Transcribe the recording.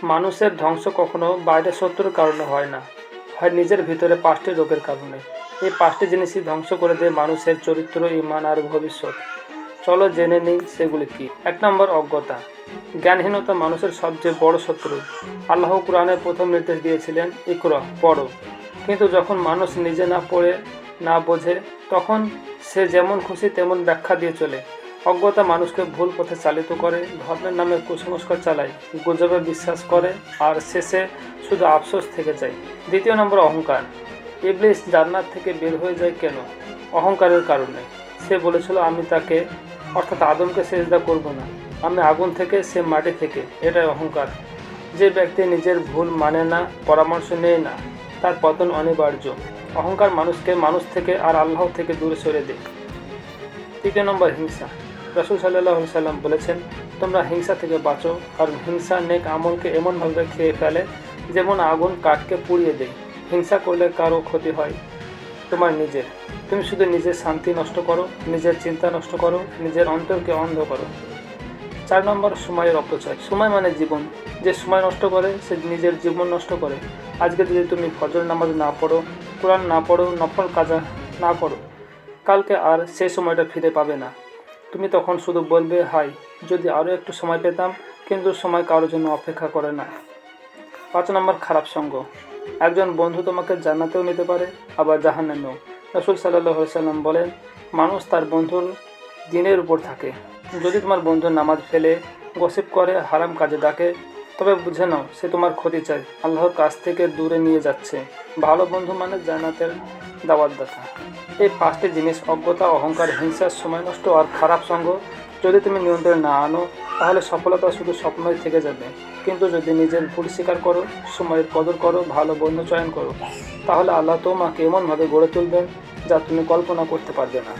মানুষের ধ্বংস কখনো বাইরের শত্রুর কারণে হয় না, হয় নিজের ভিতরে 5টি রোগের কারণে। এই 5টি জিনিসই ধ্বংস করে দেয় মানুষের চরিত্র, ঈমান আর ভবিষ্যৎ। চলো জেনে নিই সেগুলি কি। 1 নম্বর, অজ্ঞতা। জ্ঞানহীনতা মানুষের সবচেয়ে বড় শত্রু। আল্লাহ কুরআনে প্রথম নির্দেশ দিয়েছিলেন, ইকরা, পড়ো। কিন্তু যখন মানুষ নিজে না পড়ে, না বোঝে, তখন সে যেমন খুশি তেমন ব্যাখ্যা দিয়ে চলে। অজ্ঞতা মানুষকে ভুল পথে চালিত করে, ধর্মের নামে কুসংস্কার চালায়, গুজবে বিশ্বাস করে, আর শেষে শুধু আফসোস থেকে যায়। 2 নম্বর, অহংকার। ইবলিস জান্নাত থেকে বের হয়ে যায় কেন? অহংকারের কারণে। সে বলেছিল, আমি তাকে অর্থাৎ আদমকে সেজদা করব না, আমি আগুন থেকে, সে মাটি থেকে। এটাই অহংকার। যে ব্যক্তি নিজের ভুল মানে না, পরামর্শ নেয় না, তার পতন অনিবার্য। অহংকার মানুষকে মানুষ থেকে আর আল্লাহ থেকে দূরে সরে দেয়। 3 নম্বর, হিংসা। রাসূল সাল্লাল্লাহু আলাইহি সাল্লাম বলেছেন, তোমরা হিংসা থেকে বাঁচো, কারণ হিংসা নেক আমলকে এমনভাবে খেয়ে ফেলে যেমন আগুন কাঠকে পুড়িয়ে দেয়। হিংসা করলে কারো ক্ষতি হয় তোমার নিজের। তুমি শুধু নিজের শান্তি নষ্ট করো, নিজের চিন্তা নষ্ট করো, নিজের অন্তরকে অন্ধ করো। 4 নম্বর, সময়ের অপচয়। সময় মানে জীবন। যে সময় নষ্ট করে সে নিজের জীবন নষ্ট করে। আজকে যদি তুমি ফজর নামাজ না পড়ো, কোরআন না পড়ো, নফল কাজা না করো, কালকে আর সে সময়টা ফিরে পাবে না। তুমি তখন শুধু বলবে, হাই যদি আরও একটু সময় পেতাম, কিন্তু সময় কারোর জন্য অপেক্ষা করে না। 5 নম্বর, খারাপ সঙ্গ। একজন বন্ধু তোমাকে জান্নাতেও নিতে পারে, আবার জাহান্নামেও। রাসূল সাল্লাল্লাহু আলাইহি সাল্লাম বলেন, মানুষ তার বন্ধুর দিনের উপর থাকে। যদি তোমার বন্ধু নামাজ ফেলে, গসিপ করে, হারাম কাজে ডাকে, তবে বুঝে নাও সে তোমার ক্ষতি চায়, আল্লাহর কাছ থেকে দূরে নিয়ে যাচ্ছে। ভালো বন্ধু মানে জান্নাতের দাওয়াতদাতা। এই 5টি জিনিস, অজ্ঞতা, অহংকার, হিংসা, সময় নষ্ট আর খারাপ সঙ্গ, যদি তুমি নিয়ন্ত্রণে না আনো, তাহলে সফলতা শুধু স্বপ্নই থেকে যাবে। কিন্তু যদি নিজের ভুল স্বীকার করো, সময়ের কদর করো, ভালো বন্ধু চয়ন করো, তাহলে আল্লাহ তোমাকে এমনভাবে গড়ে তুলবেন যা তুমি কল্পনা করতে পারবে না।